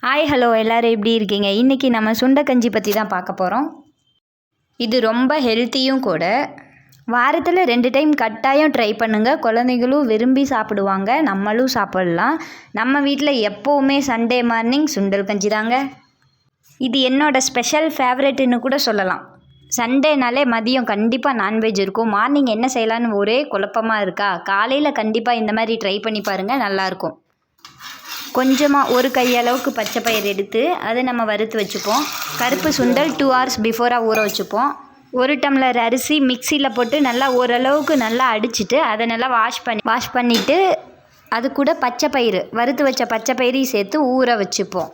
Hi hello எல்லோரும் எப்படி இருக்கீங்க? இன்றைக்கி நம்ம சுண்டைக்கஞ்சி பற்றி தான் பார்க்க போகிறோம். இது ரொம்ப ஹெல்த்தியும் கூட. வாரத்தில் 2 டைம் கட்டாயம் ட்ரை பண்ணுங்கள். குழந்தைங்களும் விரும்பி சாப்பிடுவாங்க, நம்மளும் சாப்பிட்லாம். நம்ம வீட்டில் எப்போவுமே சண்டே மார்னிங் சுண்டல் கஞ்சி தாங்க. இது என்னோடய ஸ்பெஷல் ஃபேவரெட்டுன்னு கூட சொல்லலாம். சண்டேனாலே மதியம் கண்டிப்பாக நான்வெஜ் இருக்கும். மார்னிங் என்ன செய்யலான்னு ஒரே குழப்பமாக இருக்கா? காலையில் கண்டிப்பாக இந்த மாதிரி ட்ரை பண்ணி பாருங்கள், நல்லாயிருக்கும். கொஞ்சமாக ஒரு கையளவுக்கு பச்சை பயிர் எடுத்து அதை நம்ம வறுத்து வச்சுப்போம். கருப்பு சுண்டல் 2 hours பிஃபோராக ஊற வச்சுப்போம். 1 டம்ளர் அரிசி மிக்சியில் போட்டு நல்லா ஓரளவுக்கு நல்லா அடிச்சுட்டு அதை நல்லா வாஷ் பண்ணிவிட்டு அது கூட பச்சை பயிறு, வறுத்து வச்ச பச்சை பயிரையும் சேர்த்து ஊற வச்சுப்போம்.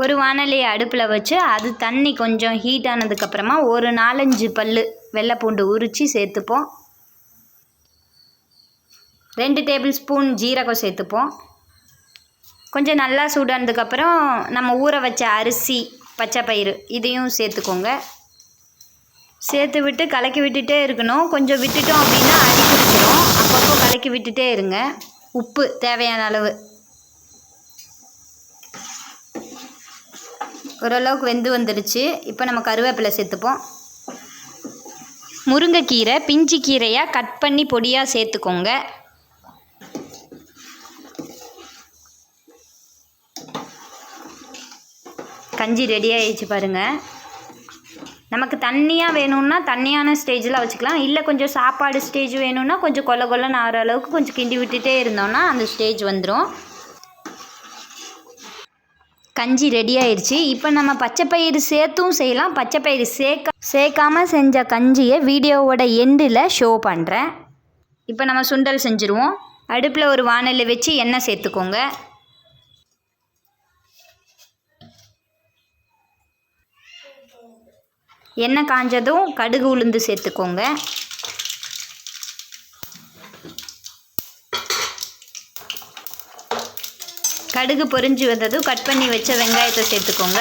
ஒரு வாணலியை அடுப்பில் வச்சு அது தண்ணி கொஞ்சம் ஹீட் ஆனதுக்கப்புறமா ஒரு 4-5 பல் வெள்ளை பூண்டு உரித்து சேர்த்துப்போம். 2 டேபிள் ஸ்பூன் ஜீரகம் சேர்த்துப்போம். கொஞ்சம் நல்லா சூடானதுக்கப்புறம் நம்ம ஊற வச்ச அரிசி, பச்சை பயிறு இதையும் சேர்த்துக்கோங்க. சேர்த்து விட்டு கலக்கி விட்டுட்டே இருக்கணும். கொஞ்சம் விட்டுட்டோம் அப்படின்னா அடி பிடிச்சிடும். அப்பப்போ கலக்கி விட்டுட்டே இருங்க. உப்பு தேவையான அளவு. ஓரளவுக்கு வெந்து வந்துடுச்சு. இப்போ நம்ம கருவேப்பிலை சேர்த்துப்போம். முருங்கைக்கீரை பிஞ்சு கீரையாக கட் பண்ணி பொடியாக சேர்த்துக்கோங்க. கஞ்சி ரெடி ஆகிடுச்சு பாருங்கள். நமக்கு தண்ணியாக வேணும்னா தண்ணியான ஸ்டேஜில் வச்சுக்கலாம். இல்லை கொஞ்சம் சாப்பாடு ஸ்டேஜ் வேணும்னா கொஞ்சம் கொல்ல கொல்லன்னு ஆகிற அளவுக்கு கொஞ்சம் கிண்டி விட்டுட்டே இருந்தோம்னா அந்த ஸ்டேஜ் வந்துடும். கஞ்சி ரெடி ஆயிடுச்சு. இப்போ நம்ம பச்சை பயிறு சேர்த்தும் செய்யலாம். பச்சை பயிறு சேர்க்காமல் செஞ்ச கஞ்சியை வீடியோவோட எண்டில் ஷோ பண்ணுறேன். இப்போ நம்ம சுண்டல் செஞ்சுருவோம். அடுப்பில் ஒரு வாணலி வச்சு எண்ணெய் சேர்த்துக்கோங்க. எண்ணெய் காஞ்சதும் கடுகு உளுந்து சேர்த்துக்கோங்க. கடுகு பொரிஞ்சு வந்ததும் கட் பண்ணி வச்ச வெங்காயத்தை சேர்த்துக்கோங்க.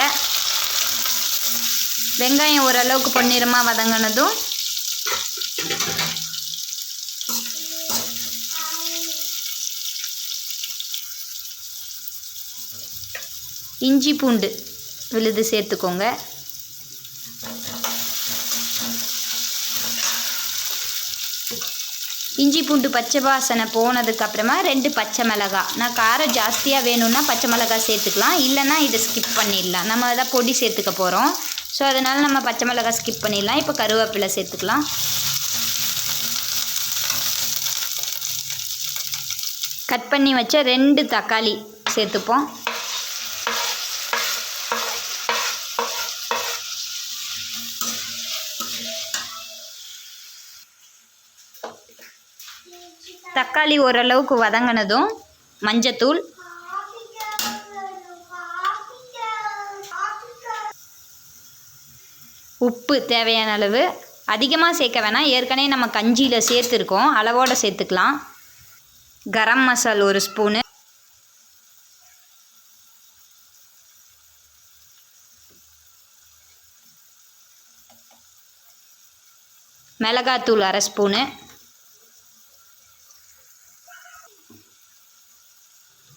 வெங்காயம் ஓரளவுக்கு பொன்னிறமாக வதங்கினதும் இஞ்சி பூண்டு விழுது சேர்த்துக்கோங்க. இஞ்சி பூண்டு பச்சை வாசனை போனதுக்கப்புறமா 2 பச்சை மிளகாய். நான் காரம் ஜாஸ்தியாக வேணும்னா பச்சை மிளகாய் சேர்த்துக்கலாம், இல்லைன்னா இதை ஸ்கிப் பண்ணிடலாம். நம்ம அதை பொடி சேர்த்துக்க போகிறோம். ஸோ அதனால் நம்ம பச்சை மிளகாய் ஸ்கிப் பண்ணிடலாம். இப்போ கருவேப்பிலை சேர்த்துக்கலாம். கட் பண்ணி வச்ச 2 தக்காளி சேர்த்துப்போம். தக்காளி ஓரளவுக்கு வதங்கினதும் மஞ்சத்தூள், உப்பு தேவையான அளவு. அதிகமாக சேர்க்க வேணாம், ஏற்கனவே நம்ம கஞ்சியில் சேர்த்துருக்கோம், அளவோடு சேர்த்துக்கலாம். கரம் மசால் 1 ஸ்பூனு, மிளகாத்தூள் 1/2 ஸ்பூனு,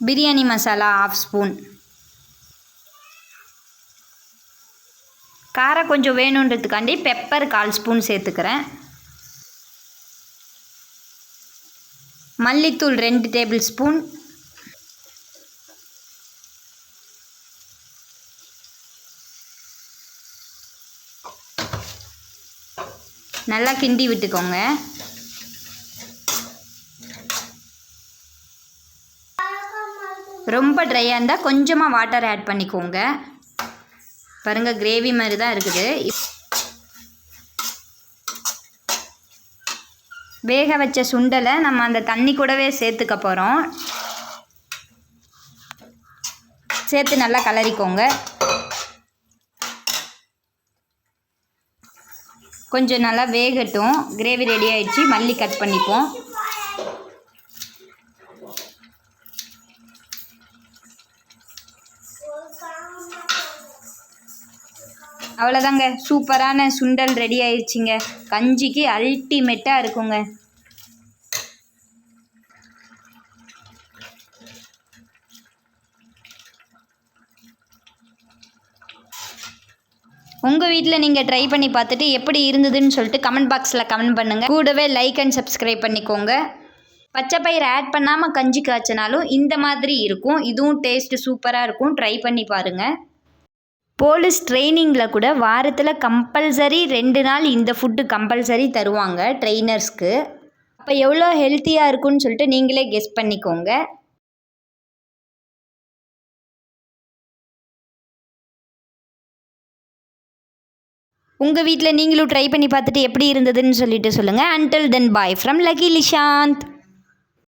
பிரியாணி மசாலா 1/2 ஸ்பூன். காரம் கொஞ்சம் வேணுன்றதுக்காண்டி பெப்பர் 1/4 ஸ்பூன் சேர்த்துக்கிறேன். மல்லித்தூள் 2 டேபிள் ஸ்பூன். நல்லா கிண்டி விட்டுக்கோங்க. ரொம்ப ட்ரையாக இருந்தால் கொஞ்சமாக வாட்டர் ஆட் பண்ணிக்கோங்க. பாருங்கள், கிரேவி மாதிரி தான் இருக்குது. வேக வச்ச சுண்டலை நம்ம அந்த தண்ணி கூடவே சேர்த்துக்க போகிறோம். சேர்த்து நல்லா கலரிக்கோங்க. கொஞ்சம் நல்லா வேகட்டும். கிரேவி ரெடி ஆயிடுச்சு. மல்லி கட் பண்ணிப்போம். அவ்வளோதாங்க, சூப்பரான சுண்டல் ரெடி ஆயிடுச்சுங்க. கஞ்சிக்கு அல்டிமேட்டாக இருக்குங்க. உங்கள் வீட்டில் நீங்கள் ட்ரை பண்ணி பார்த்துட்டு எப்படி இருந்ததுன்னு சொல்லிட்டு கமெண்ட் பாக்ஸில் கமெண்ட் பண்ணுங்கள். கூடவே லைக் அண்ட் சப்ஸ்கிரைப் பண்ணிக்கோங்க. பச்சைப்பயிறு ஆட் பண்ணாமல் கஞ்சி காய்ச்சினாலும் இந்த மாதிரி இருக்கும். இதுவும் டேஸ்ட்டு சூப்பராக இருக்கும். ட்ரை பண்ணி பாருங்கள். போலீஸ் ட்ரைனிங்கில் கூட வாரத்தில் கம்பல்சரி 2 நாள் இந்த ஃபுட்டு கம்பல்சரி தருவாங்க ட்ரெயினர்ஸ்க்கு. அப்போ எவ்வளோ ஹெல்த்தியாக இருக்குன்னு சொல்லிட்டு நீங்களே கெஸ் பண்ணிக்கோங்க. உங்கள் வீட்டில் நீங்களும் ட்ரை பண்ணி பார்த்துட்டு எப்படி இருந்ததுன்னு சொல்லிட்டு சொல்லுங்கள். Until then bye from Lucky லிஷாந்த்.